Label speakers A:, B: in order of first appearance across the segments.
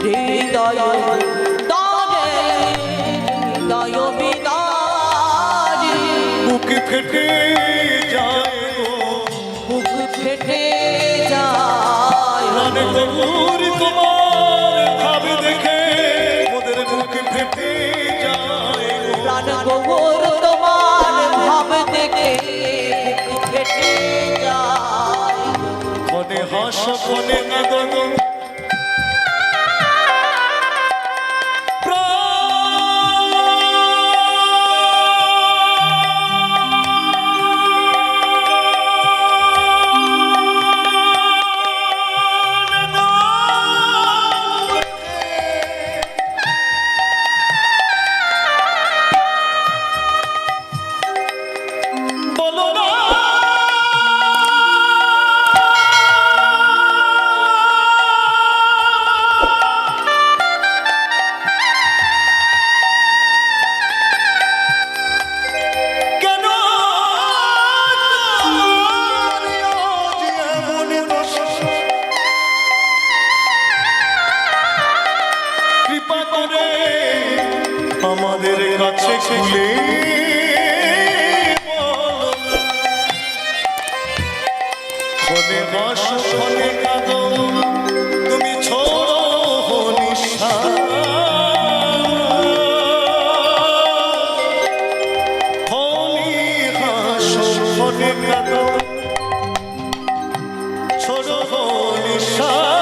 A: হৃদয় দারে হৃদয় বিদারি
B: বুক ফেটে যায়
A: বুক ফেটে যায়
B: প্রাণে গৌর তোমার ভাব দেখে ওদের বুক ফেটে যায়
A: প্রাণ গৌর তোমার ভাব দেখে বুক ফেটে যায়
B: ক্ষণে হাস ক্ষণে কাঁদন আমাদের কাছে খুলে ক্ষণে হাস ক্ষণে কাঁদো তুমি ছোড়ো নিঃশ্বাস ক্ষণে হাস ক্ষণে কাঁদো ছোড়ো নিঃশ্বাস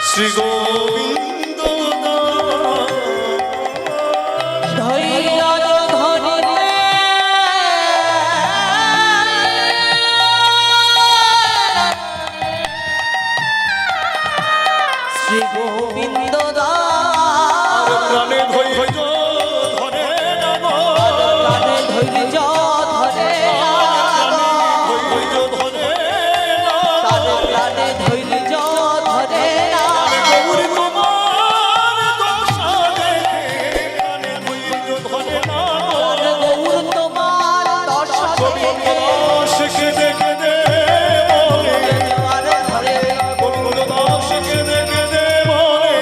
B: শ্রী গোবিন্দ
A: ধৈর্য ধরিতে শ্রী গোবিন্দ
B: প্রাণে ধৈর্য ধরে
A: প্রাণে ধৈর্য ধরে
B: ধৈর্য ধরে
A: প্রাণে ধৈর্য ধরে
B: গৌর তোমার দশা দেখে প্রাণে ধৈর্য ধরে না
A: গৌর তোমার দশা দেখে
B: দাসকে দেখে দে বলে
A: ধরে
B: গোবিন্দ দাসকে দেখে দে বলে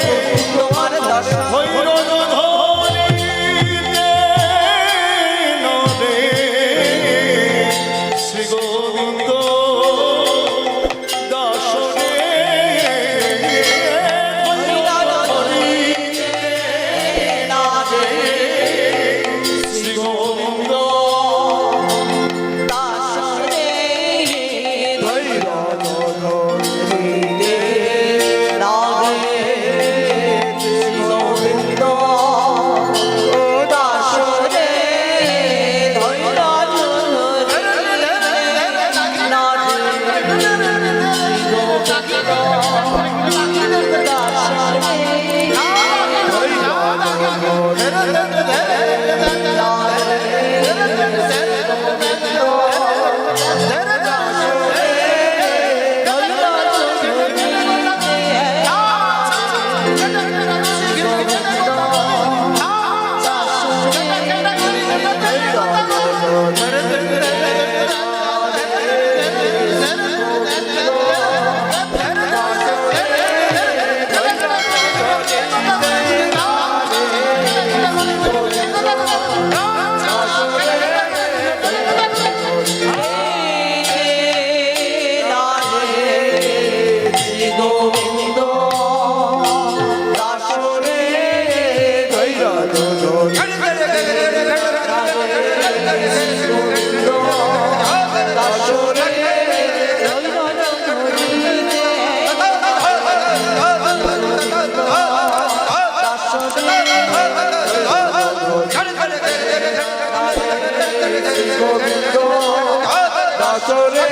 A: তোমার দশা
B: ধৈর্য ধরিতে নদে শ্রী গোবিন্দ দাসরে শ্রী গোবিন্দ গোবিন্দ দাসরে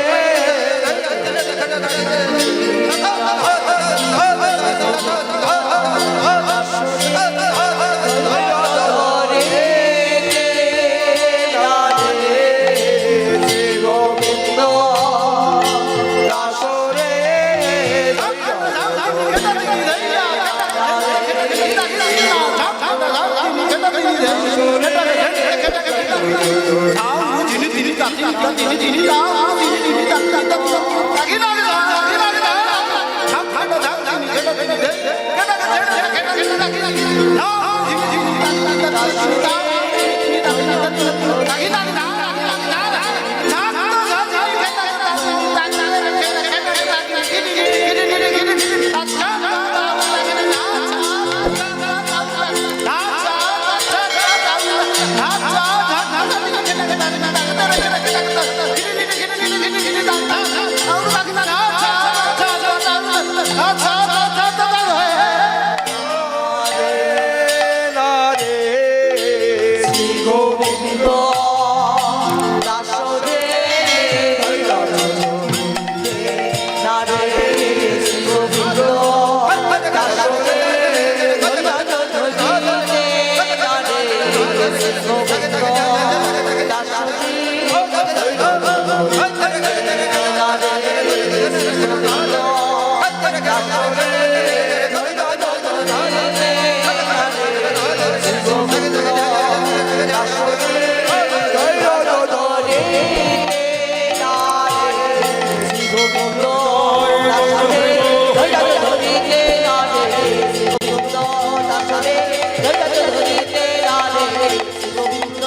A: গোবিন্দ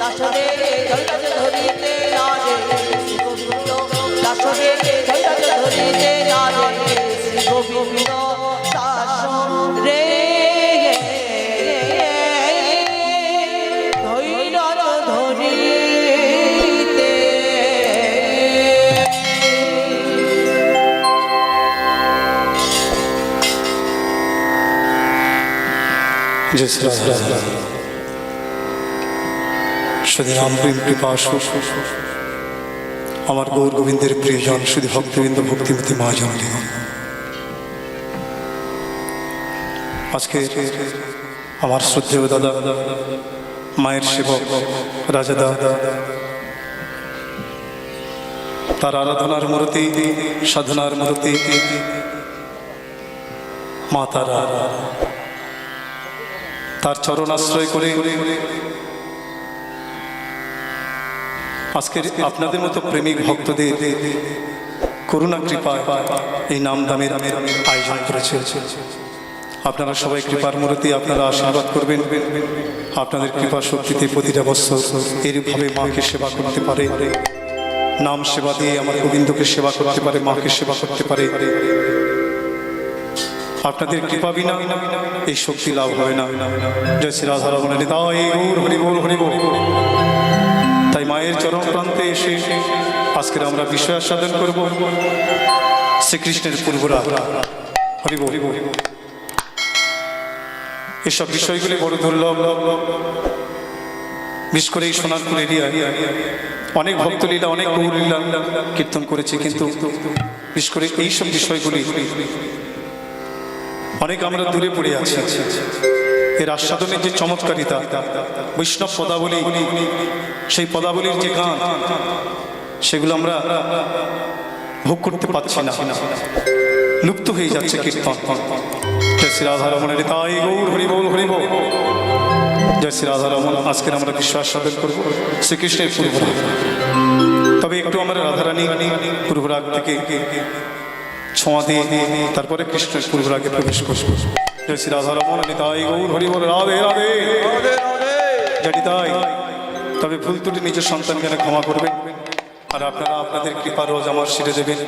A: দাসরে নারে শ্রী গোবিন্দ দাসরে নারে শ্রী গোবিন্দ গোবিন্দ দাস রে ধৈর্য ধরিতে
C: শুধু রাম প্রেম কৃপা আমার গৌর গোবিন্দের প্রিয়জন শুধু ভক্তবৃন্দ ভক্তিমতী মা জননী আজকে আমার শ্রদ্ধেয় দাদা মায়ের সেবক রাজা দাদা তার আরাধনার মূর্তি সাধনার মূর্তি মা তারা তার চরণ আশ্রয় করে আজকে আপনাদের মতো প্রেমিক ভক্তদের করুণা কৃপা এই নাম দামের আয়োজন করেছে আপনারা সবাই কৃপার মূর্তি আপনারা আশীর্বাদ করবেন আপনাদের কৃপা শক্তিতে প্রতিটা বছর এইভাবে মাকে সেবা করতে পারে নাম সেবা দিয়ে আমার গোবিন্দকে সেবা করতে পারে মাকে সেবা করতে পারে আপনাদের কৃপা বিনা এই শক্তি লাভ হয় না জয় শ্রী রাধারমণ তাই হরি বল হরি বল তাই মায়ের চরম প্রান্তে এসে আজকের আমরা বিষয় সাধন করব শ্রীকৃষ্ণের পূর্বরা হরি বল এসব বিষয়গুলি বড় দুর্লভ বিশেষ করে এই সোনারপুর এরিয়া অনেক ভক্তলীলা অনেক গৌরলীলা কীর্তন করেছে কিন্তু বিশেষ করে এইসব বিষয়গুলি অনেক আমরা দূরে পড়ে আছি এর আস্বাদনের যে চমৎকারিতা বৈষ্ণব পদাবলী সেই পদাবলীর যে গান সেগুলো আমরা ভোগ করতে পারছি না লুপ্ত হয়ে যাচ্ছে কীর্তন জয় শ্রী রাধারমণের তাই গৌর হরি বল হরি বল জয় শ্রী রাধারমণ আজকের আমরা বিশ্বাস সাধন করব শ্রীকৃষ্ণের পূর্বরাগ তবে একটু আমরা রাধারানী পূর্বরাগ থেকে ছোঁয়া দিয়ে তারপরে কৃষ্ণের পূর্বরাগে প্রবেশ করব জয় শ্রী রাধারমণ তাই গৌর হরি বল রাধে রাধে জানি তাই তবে ভুল ত্রুটি নিজের সন্তানকে ক্ষমা করবেন আর আপনারা আপনাদের কৃপা রোজ আমার শিরে দেবেন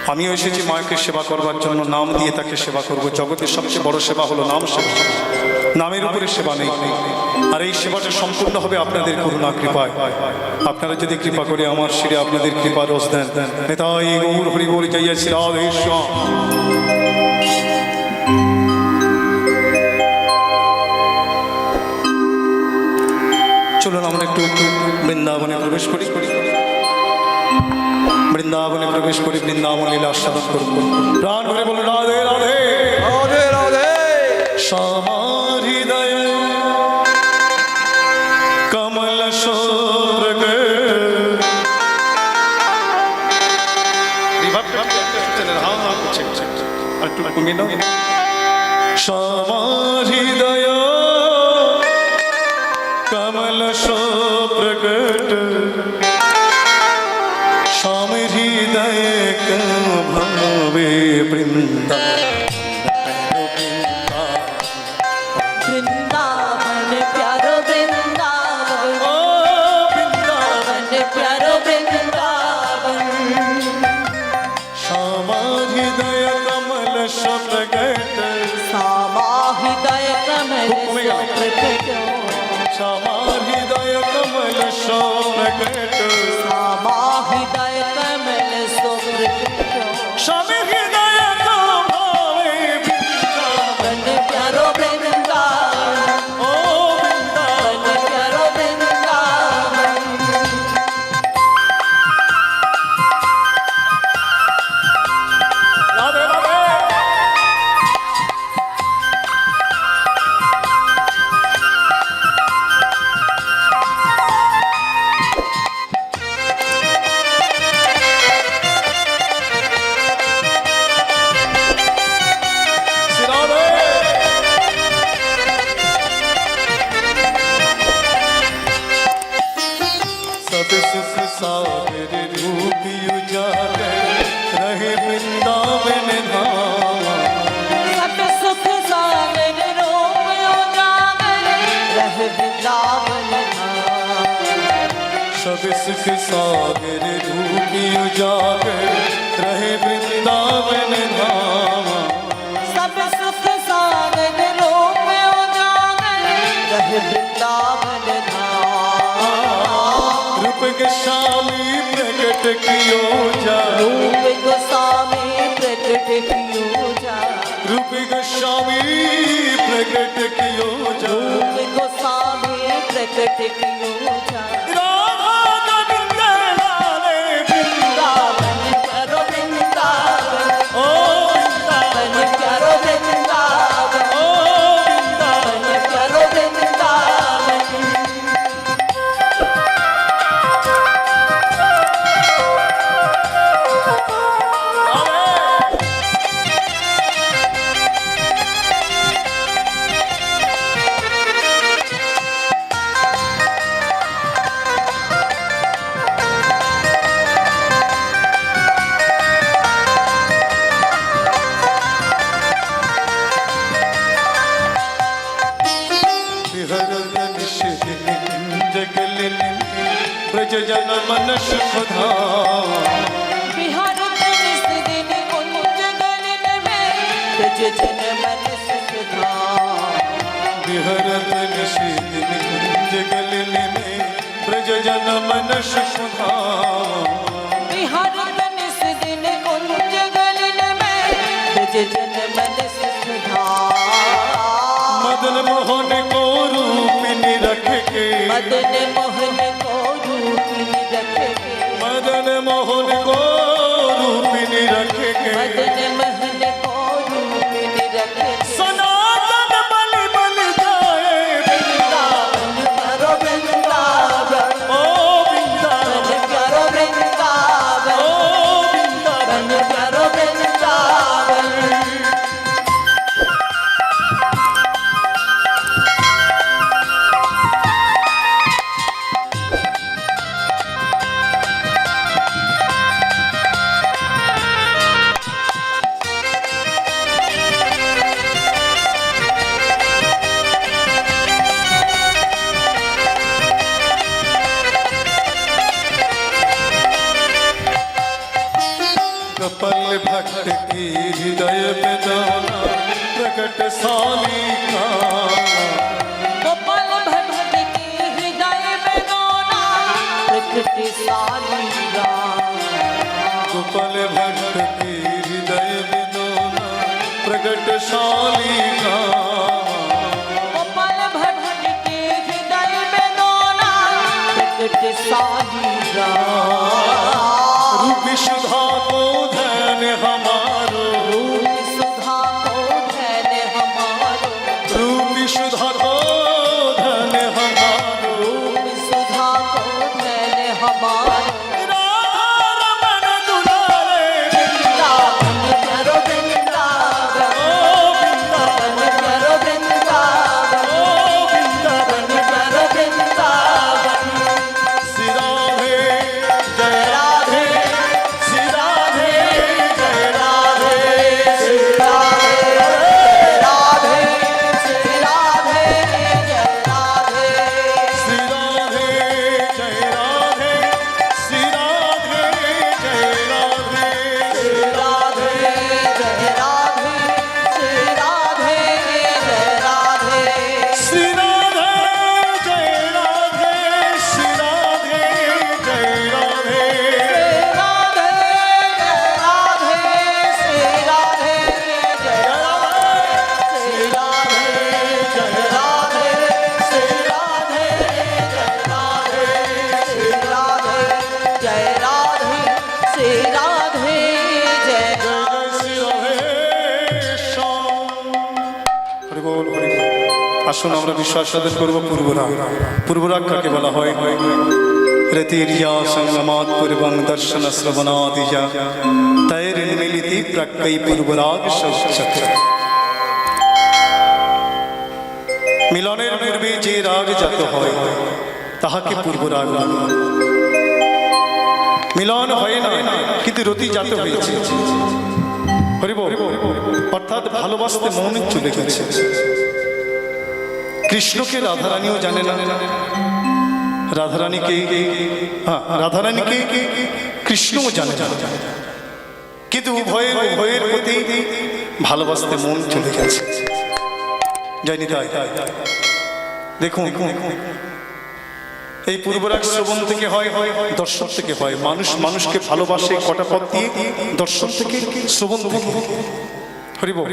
C: আমিও এসেছি মাকে সেবা করবার জন্য নাম দিয়ে তাকে সেবা করব জগতের সবচেয়ে বড় সেবা হলো নাম সেবা নামের উপরে সেবা নেই আর এই সেবাটা সম্পূর্ণ হবে আপনাদের করুণা কৃপায় আপনারা যদি কৃপা করে আমার শিরে আপনাদের কৃপা রোজ দেন নেতাই গৌর হরি বল জয় শ্রী রাধেশ্যাম চলুন আমরা একটু বৃন্দাবনে প্রবেশ করি বৃন্দাবনে প্রবেশ করি বৃন্দাবন লীলা আস্বাদন করব প্রাণ ভরে বলুন রাধে রাধে রাধে রাধে আমার হৃদয় কমল শোভ্রগ আমার হৃদয় কমল শোভ্রগ श्याम हृदय भावे
A: वृंदावन प्यारो वृंदावन
C: ओ वृंदावन
A: प्यारो वृंदावन
C: श्याम हृदय कमल प्रकट
A: सामा हृदय कमल प्रकट
C: श्याम हृदय कमल प्रकट
A: सामा हृदय कमल प्रकट
C: श्याम हृदय को भावे
A: वन प्यारो वृंदावन
C: ओ वृंदावन
A: वन प्यारो वृंदावन
C: राधे राधे सब सुख सागर रूप उजागर रहे वृंदावन धाम
A: सब सुख सागर रूप उजागर रह वृंदावन धाम
C: सब सुख सागर रूप उजागर रहे वृंदावन धाम
A: सब सुख सागर रूप उजागर रह वृंदावन धाम
C: रूप गोस्वामी प्रकट कियो जा
A: रूप गोस्वामी प्रकट कियो जा
C: रूप गोस्वामी प्रकट कियो जा
A: रूप गोस्वामी प्रकट कियो जा
C: राधा गोविंद लाले
A: वृंदावन प्यारो वृंदावन
C: ओ वृंदावन
A: वन प्यारो वृंदावन
C: ओ वृंदावन
A: वन प्यारो वृंदावन
C: विहरत निषेध जगल ब्रज जन मन सुखधाम
A: बिहार निस दिन कुंज गलन में ब्रज जन मन सुख धाम
C: विहरत निषेध जगल में ब्रज जन मन सुखधाम
A: बिहार निस दिन कुंज गलन में ब्रज जन मन सुख धाम
C: मदन मोहन को रूप निरख के
A: मदन मोहन को रूप रख के
C: मदन मोहन को रूप निरख के
A: मदन मोहन को रूप रख के
C: सनातन बलि बन जाए
A: वृंदावन प्यारो वृंदावन
C: ओ वृंदावन
A: वन प्यारो वृंदावन
C: ओ वृंदावन
A: वन प्यारो वृंदावन
C: कपल भक्त की हृदय में जाना प्रकट साली का
A: गोपाल भक्त की हृदय में गाना प्रकट साली राम
C: कपल भक्त की हृदय में जाना प्रकट साली का
A: गोपाल भक्त की हृदय में गाना प्रकट साली राम
C: रूप सुधा को धन हमारो
A: रूप सुधा को धैर्य हमारो
C: रूप सुधा को धन हमारो
A: रूप सुधा को धैर्य हमारो
C: राधा रमन दुलारे
A: वृंदावन प्यारो वृंदावन
C: ओ वृंदावन
A: वन प्यारो वृंदावन
C: ओ वृंदावन
A: वन प्यारो वृंदावन
C: श्री राधे जय राधे
A: जय राधे श्री राधे जय
B: জয় শ্রী রাধে
C: হরি বল হরি বল। আসুন আমরা বিশ্বাস সাধন করবো পূর্বরাগ। পূর্বরাগ কাকে বলা হয়? রতির্যা সংগমাৎ পূর্বং দর্শন শ্রবণাদিজা তৈর্মিলিতি প্রাক্কై পূর্বরাগ সৌচ্যতে। মিলনের পূর্বে যে রাগ জাত হয় তাহাকে পূর্বরাগ বলে। মিলন হয় না কিন্তু রতি জাত হয়েছে, হরি বল। অর্থাৎ ভালোবাসতে মন চলে গেছে। কৃষ্ণকে রাধারানীও জানে না, রাধারানীকে রাধারানীকে কৃষ্ণও জানে না, কিন্তু উভয়ের প্রতি ভালোবাসতে মন চলে গেছে। জানি তাই দেখুন, এই পূর্বরাগ শ্রবণ থেকে হয়, দর্শন থেকে হয়। মানুষকে ভালোবাসে কটা পথ দিয়ে? দর্শন থেকে, শ্রবণ থেকে। হরি বল।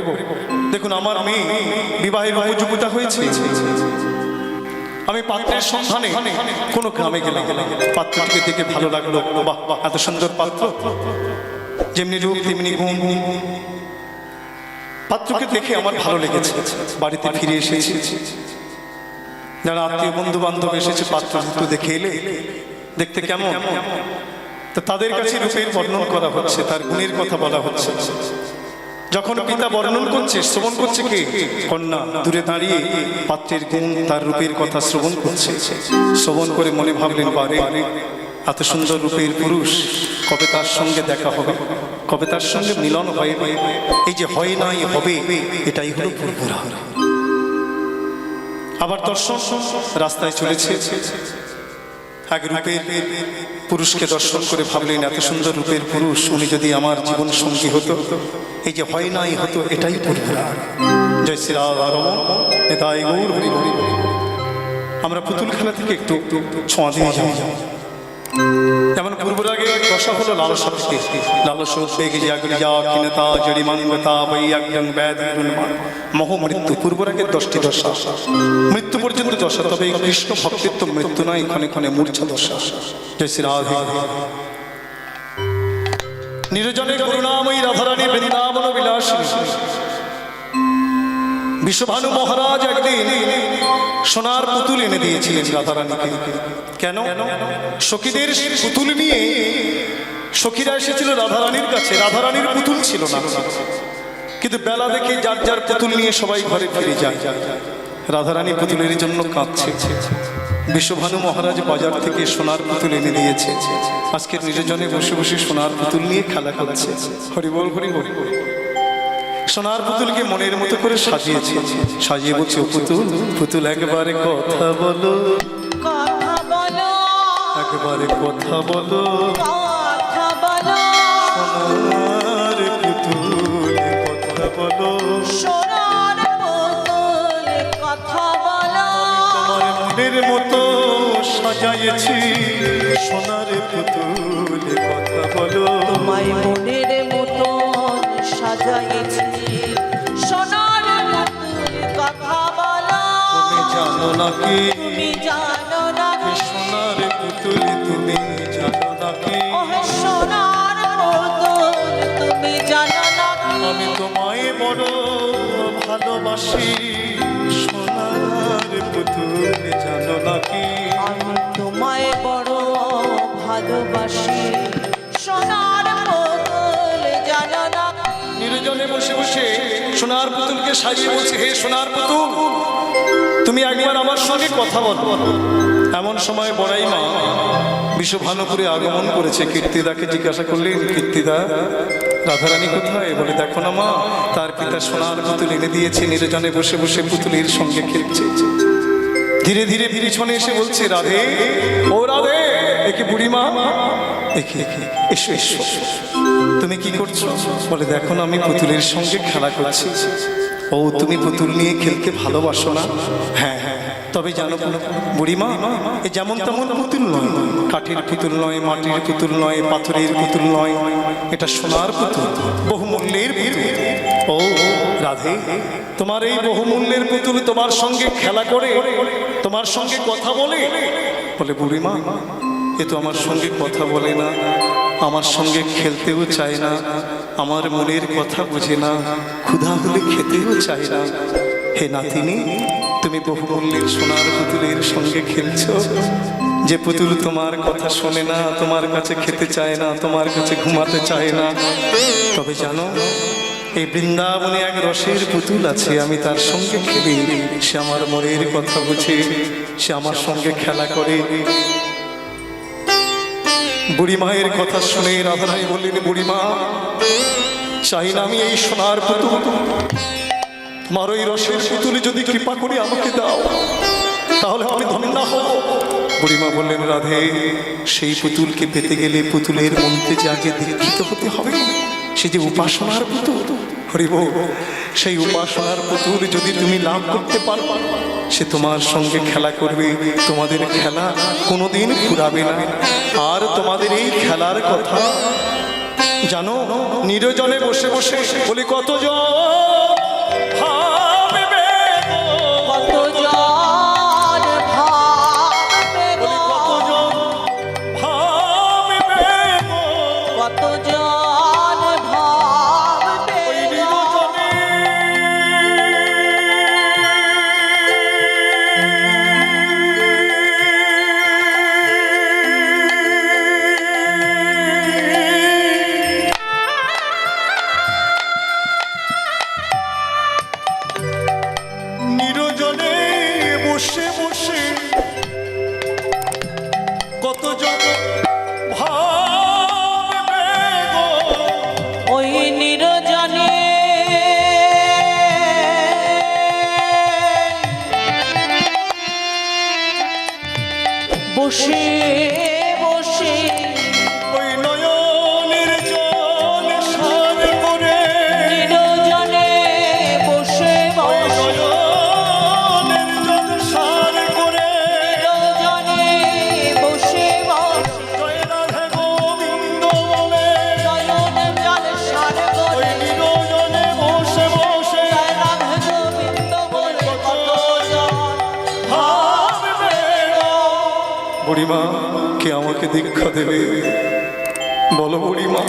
C: দেখুন, আমার মেয়ে বিবাহের উপযোগিতা হয়েছে। আমি পাত্রের সন্ধানে কোনো গ্রামে গেলাম, পাত্রটিকে দেখে ভালো লাগলো। বাহ, এত সুন্দর পাত্র, যেমনি রূপ তেমনি গুণ। পাত্রকে দেখে আমার ভালো লেগেছে। বাড়িতে ফিরে এসেছি, যারা আত্মীয় বন্ধু বান্ধব এসেছে পাত্র দেখে এলে দেখতে কেমন, তো তাদের কাছে রূপের বর্ণন করা হচ্ছে, তার গুণের কথা বলা হচ্ছে। যখন পিতা বর্ণন করছে, শ্রবণ করছে কে? কন্যা দূরে দাঁড়িয়ে পাত্রের গুণ, তার রূপের কথা শ্রবণ করছে। শ্রবণ করে মনে ভাবলেন, বারে এত সুন্দর রূপের পুরুষ, কবে তার সঙ্গে দেখা হবে, কবে তার সঙ্গে মিলন হয়। এই যে হয় নাই হবে, এটাই হলো পূর্বরাগ। আবার দর্শন, রাস্তায় চলেছে, এক রূপের পুরুষকে দর্শন করে ভাবলেন, এত সুন্দর রূপের পুরুষ, উনি যদি আমার জীবন সঙ্গী হতো। এই যে হয় নাই হতো, এটাই পূর্বরাগ। জয় শ্রী রাধারমণ নেতাই গৌর হরি হরি। আমরা পুতুল খেলা থেকে একটু ছোঁয়া দিয়ে যাই। যেমন পূর্বরাগে দশা হলো লালসা থেকে, লালস জাগরিতা জড়ি মাঙ্গতা বৈয়াগ্যং ব্যাধিরুন্মাদ মোহ মৃত্যু। পূর্বরাগের 10টি দশা, মৃত্যু পর্যন্ত দশা। তবে এই কৃষ্ণ ভক্তির তো মৃত্যু নয়, ক্ষণে ক্ষণে মূর্ছা দশা। জয় শ্রী রাধে। নিরজনে করুণাময়ী রাধারানী বৃন্দাবন বিলাসিনী। বিশ্বভানু মহারাজ একদিন সোনার পুতুল এনে দিয়েছিলেন রাধারানীকে। কেন? সখীদের পুতুল নিয়ে সখীরা এসেছিল রাধারানীর কাছে, রাধারানীর পুতুল ছিল না। কিন্তু বেলা দেখে যার যার পুতুল নিয়ে সবাই ঘরে ফিরে যায়। রাধারানী পুতুলের জন্য কাঁদছে। বিশ্বভানু মহারাজ বাজার থেকে সোনার পুতুল এনে দিয়েছে। আজকের নিরজনে বসে বসে সোনার পুতুল নিয়ে খেলা করছে। হরি বল হরি বল। সোনার পুতুলকে মনের মতো করে সাজিয়েছে, সাজিয়ে বলছে, পুতুল পুতুল একবারে কথা বলো,
A: কথা বলো,
C: একবারে কথা বলো,
A: কথা বলো,
C: সোনার পুতুল কথা বলো,
A: সোনার পুতুল কথা বলো।
C: তোমার মনের মতো সাজাইছি, সোনার পুতুল কথা বলো।
A: তোমায় মনের মতো সাজাইছি, সোনার পুতুল কথা বলো।
C: তুমি জানো নাকি,
A: তুমি জানো না
C: সোনার পুতুল তুমি জানো নাকি,
A: ওহে সোনার পুতুল তুমি জানো না
C: আমি তোমায় বড় ভালোবাসি, সোনার পুতুল জানো নাকি।
A: আমি তোমায় বড় ভালোবাসি, সোনার পুতুল জানো না।
C: নিরজনে বসে বসে সোনার পুতুলকে সাজিয়ে বলছে, হে সোনার পুতুল, তুমি একবার আমার সঙ্গে কথা বলো। এমন সময় বড়াই মা বিশ্বভানুপুরে আগমন করেছে। কীর্তিদাকে জিজ্ঞাসা করলেন, কীর্তিদা রাধারানী কোথায়? বলে, দেখো না মা, তার পিতা সোনার পুতুল এনে দিয়েছে, নিরজনে বসে বসে পুতুলের সঙ্গে খেলছে। ধীরে ধীরে পিছনে এসে বলছে, রাধে ও রাধে, একে বুড়িমা, একে এসো এসো, তুমি কি করছো? বলে, দেখো না, আমি পুতুলের সঙ্গে খেলা করছি। ও, তুমি পুতুল নিয়ে খেলতে ভালোবাসো না? হ্যাঁ হ্যাঁ, তবে জানো বুড়িমা, এ যেমন তেমন পুতুল নয়, কাঠের পুতুল নয়, মাটির পুতুল নয়, পাথরের পুতুল নয়, এটা সোনার পুতুল, বহুমূল্যের পুতুল। ও রাধে, তোমার এই বহুমূল্যের পুতুল তোমার সঙ্গে খেলা করে, তোমার সঙ্গে কথা বলে? বলে, বুড়িমা, এ তো আমার সঙ্গে কথা বলে না, আমার সঙ্গে খেলতেও চায় না, আমার মনের কথা বোঝে না, ক্ষুধা হলে খেতেও চায় না। হে নাতিনি, তুমি বহুমূল্যের সোনার পুতুলের সঙ্গে খেলছো, যে পুতুল তোমার কথা শোনে না, তোমার কাছে খেতে চায় না, তোমার কাছে ঘুমাতে চায় না। তবে জানো, এই বৃন্দাবনে এক রসের পুতুল আছে, আমি তার সঙ্গে খেলি, সে আমার মনের কথা বুঝে, সে আমার সঙ্গে খেলা করে। বুড়ি মায়ের কথা শুনে রাধারানী বললেন, বুড়িমা, চাই না আমি এই সোনার পুতুল, তোমার ওই রসের পুতুল যদি কৃপা করে আমাকে দাও, তাহলে আমি ধন্য হব। বুড়িমা বললেন, রাধে, সেই পুতুলকে পেতে গেলে পুতুলের মন্ত্রে যে আগে দীক্ষিত হতে হবে, সে যে উপাসনার পুতুল, হরিব, সেই উপাসনার পুতুল যদি তুমি লাভ করতে পারো, সে তোমার সঙ্গে খেলা করবে, তোমাদের খেলা কোনোদিন ফুরাবে না। আর তোমাদের এই খেলার কথা জানো, নিরজনে বসে বসে বলি কতজন ভাববে গো,
A: কতজন ভাববে গো,
C: কতজন ভাববে গো,
A: কতজন ভাববে
C: ওই
A: গো।
C: নিরজনে নিরজনে বসে বসে কতজন ভাববে গো,
A: ওই নিরজনে বসে বসে
C: ওই নয়নের জল সার করে,
A: নিরজনে বসে
C: ওই
A: বসে
C: নয়নের জল সার করে,
A: নিরজনে বসে বসে
C: জয় রাধে গোবিন্দ বলে,
A: নয়নের জল সার
C: ওই
A: করে
C: নিরজনে বসে বসে
A: জয় রাধে গোবিন্দ বলে কতজন
C: ভাববে গো। বুড়িমা, কে আমাকে দীক্ষা দেবে বলো বুড়িমা।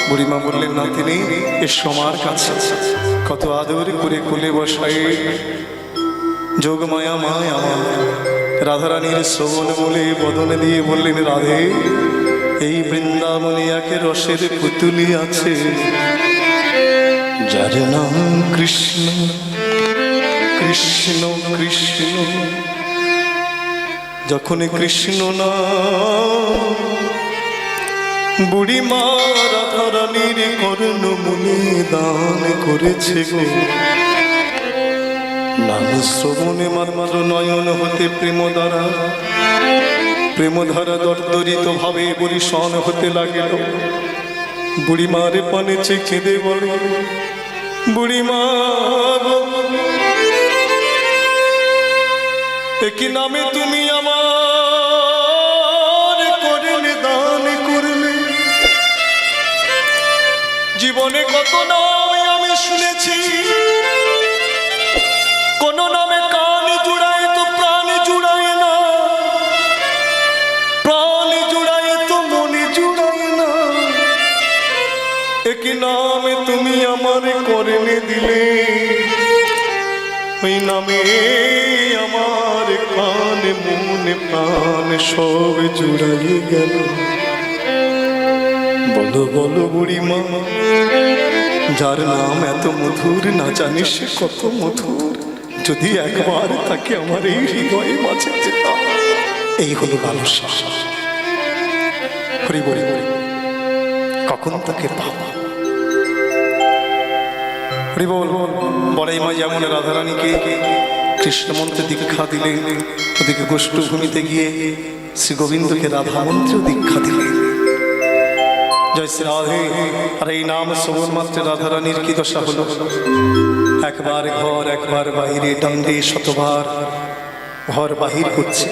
C: বুড়িমা বললেন, নাতিনি, এসো আমার কাছে, কত আদর করে কোলে বসাই যোগ মায়া মায় আমার। রাধারানীর শ্রবণ বলে বদনে দিয়ে বললেন, রাধে, এই বৃন্দাবনে এক রসের পুতুলি আছে, যার নাম কৃষ্ণ কৃষ্ণ কৃষ্ণ। যখন কৃষ্ণ না বুড়িমা রাধারানীর কর্ণ মুনি দান করেছে গো, নাম শ্রবণে মাত্র নয়ন হতে প্রেমধারা দর্দরিত ভাবে বরিশন হতে লাগিল। বুড়িমার পানে চেখে বলে, বুড়িমা গো, একই নামে তুমি আমার করলে দান করলে, জীবনে কত নামে আমি শুনেছি, কোন নামে কান জুড়ায় তো প্রাণ জুড়ায় না, প্রাণ জুড়ায় তো মনে জুড়ায় না। একই নামে তুমি আমার করলে দিলে, ওই নামে আমার কান মনে প্রাণ সব জুড়াই গেল। বলো বলো বুড়িমা, যার নাম এত মধুর, না জানিস সে কত মধুর, যদি একবার তাকে আমার এই হৃদয়ে মাঝে যেতাম। এই হলো ভালোবাসা। হরি বলি, কখন তাকে পাবো? হরি বল। বড়াই মা যেমন রাধারানীকে কৃষ্ণ মন্ত্রে দীক্ষা দিলেন, ওদিকে গোষ্ঠভূমিতে গিয়ে শ্রী গোবিন্দকে রাধা মন্ত্রেও দীক্ষা দিলেন। জয় শ্রী রাধে। আর এই নাম শ্রবণ মাত্রে রাধারানীর কি দশা হলো? একবার ঘর একবার বাহিরে, ডান্ডে শতবার ঘর বাহির করছে।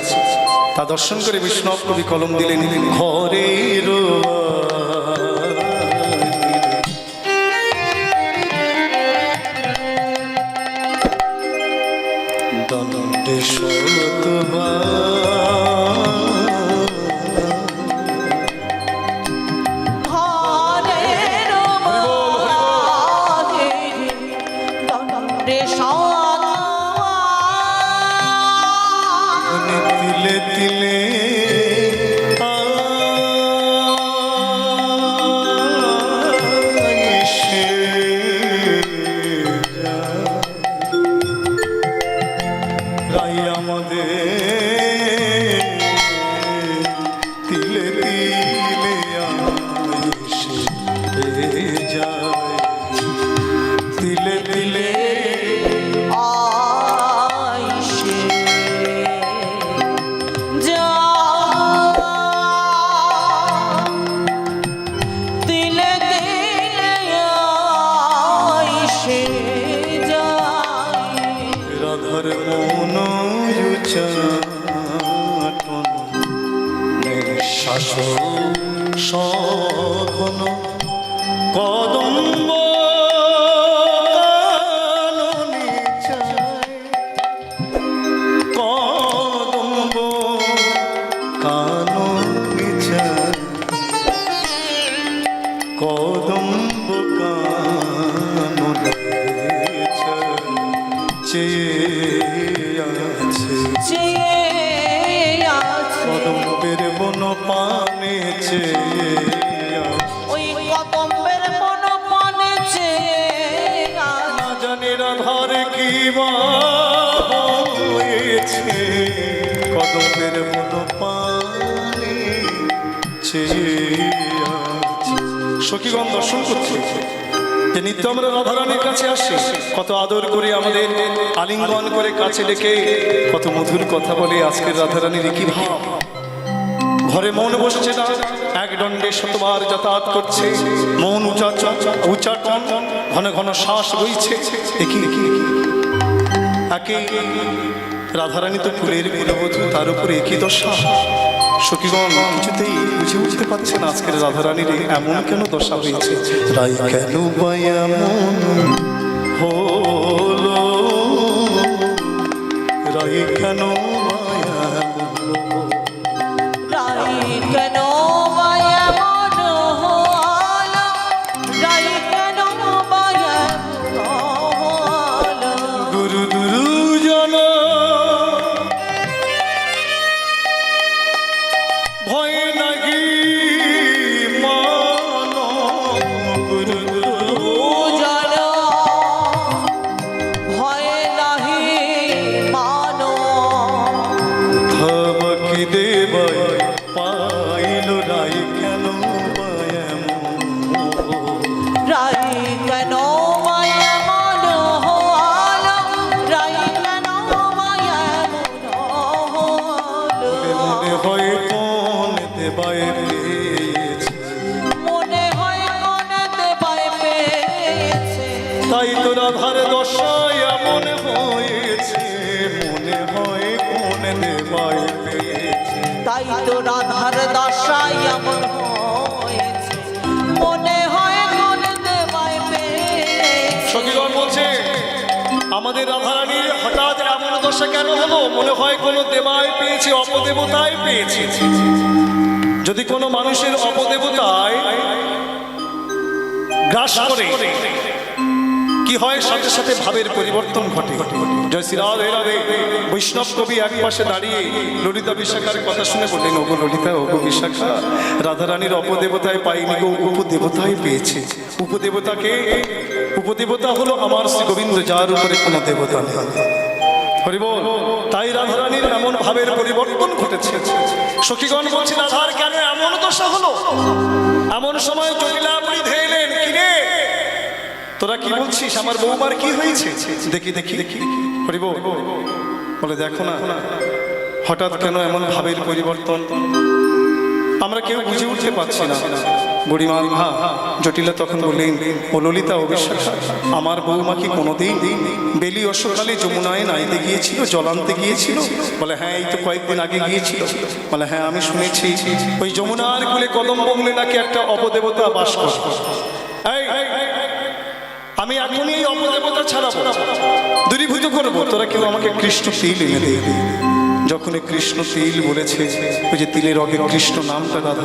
C: তা দর্শন করে বিষ্ণব কবি কলম দিলেন, ঘরের ডান্ডে শতবার আসো সঘন কদম্ব কাননে চায়, কদম্ব কাননে চায়, কদম্ব কাননে চায়, চেয়ে আছে কদম্বের বন পানে চেয়ে
A: ওই কদম্বের বন পানে
C: না জানি রাধার কি বা হয়েছে, কদম্বের বন পানে চেয়ে আছে। সখীগণ দর্শন করছে যে নিত্য আমরা রাধারানীর কাছে আসি, কত আদর করে আমাদের আলিঙ্গন করে কাছে ডেকে কত মধুর কথা বলে। আজকের রাধারানীর কি ভাব, ঘরে মন বসছে না, এক দণ্ডে শতবার যাতায়াত করছে, মন উচ্চাটন, ঘন ঘন শ্বাস বইছে। একই একে রাধারানী তো ফুলের কুলবধূ, তার উপরে একই দশা। সখীগণ কিছুতেই বুঝে উঠতে পারছে না আজকের রাধারানীর এমন কেন দশা হয়েছে। রাই কেন বা এমন হলো, রাই কেন বা এমন,
A: রাই কেন বা এমন হলো, রাই কেন বা এমন হলো।
C: গুরু দুরুজন ভয় নাকি মান, গুরু
A: দুজন ভয় নাহি মানো,
C: ধমকি দেবাই পাইল, রাই কেন বা এমন,
A: রাই কেন বা এমন হলো, রাই কেন বা এমন হলো।
C: মনে হয় কোন দেবায় পেয়েছে,
A: মনে হয় কোন দেবায় পেয়েছে,
C: তাই তো রাধার দশায় এমন হয়েছে, মনে হয় কোন দেবায় পেয়েছে।
A: তাই তো রাধার দশায় এমন হয়েছে, মনে হয় কোন দেবায় পেয়েছে।
C: সখীগণ বলছে আমাদের রাধারানীর হঠাৎ এমন দশা কেন হলো, মনে হয় কোনো দেবায় পেয়েছে, অপদেবতায় পেয়েছে। যদি কোনো মানুষের অপদেবতায় গ্রাস করে কি হয়, সাথে সাথে ভাবের পরিবর্তন ঘটে। জয় শ্রী রাধে রাধে। বৈষ্ণব কবি এক পাশে দাঁড়িয়ে ললিতা বিশাখার কথা শুনে বললেন, ওগো ললিতা, ওগো বিশাখা, রাধারানীর অপদেবতায় পাইনি গো, উপদেবতায় পেয়েছে। উপদেবতাকে, উপদেবতা হলো আমার শ্রী গোবিন্দ, যার উপরে কোনো দেবতা নেই। হরি বল। তাই রাধারানীর এমন ভাবের পরিবর্তন ঘটেছে। সখীগণ বলছে রাধার কেন এমন দশা হলো। এমন সময় জটিলা বুড়ি ধেয়ে এলেন, কিরে তোরা কি বলছিস, আমার বৌমার কি হয়েছে? দেখি দেখি দেখি। হরি বল। বলে দেখো না হঠাৎ কেন এমন ভাবের পরিবর্তন, আমরা কেউ বুঝে উঠতে পারছি না। বুড়িমা জটিলা তখন বললেন, ও ললিতা, ও বিশাখা, আমার বৌমা কি কোনোদিন বেলি অশ্বকালে যমুনায় নাইতে গিয়েছিল, জল আনতে গিয়েছিল? বলে হ্যাঁ, এই তো কয়েকদিন আগে গিয়েছিল। বলে হ্যাঁ, আমি শুনেছি ওই যমুনার কুলে কদম্ব বলে নাকি একটা অপদেবতা বাস করে। আমি এখনই এই অপদেবতা ছাড়াবো, দূরীভূত করবো, তোরা কেউ আমাকে কৃষ্ণ তিল এনে দে। যখন কৃষ্ণ তিল বলেছে, ওই যে তিলের রগে কৃষ্ণ নামটা রাধা